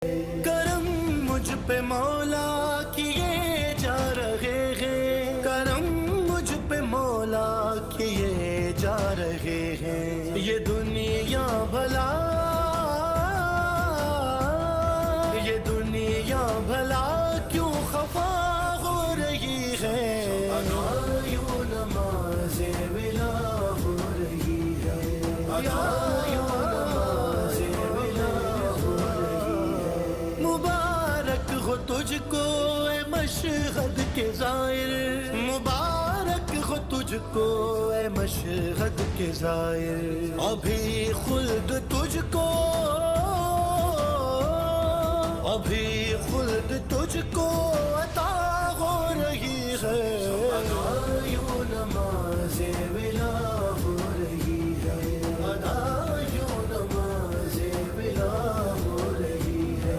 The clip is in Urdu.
کرم مجھ پہ مولا کیے جا رہے ہیں، کرم مجھ پہ مولا کیے جا رہے ہیں، یہ دنیا بھلا، یہ دنیا بھلا کیوں خفا ہو رہی ہے، یوں نماز ولا ہو رہی ہے، یوں نماز ولا ہو رہی ہے۔ مبارک ہو تجھ کو اے مشہد کے زائر، مبارک ہو تجھ کو اے مشہد کے زائر، ابھی خلد تجھ کو، ابھی خلد تجھ کو عطا ہو رہی ہے، یوں نماز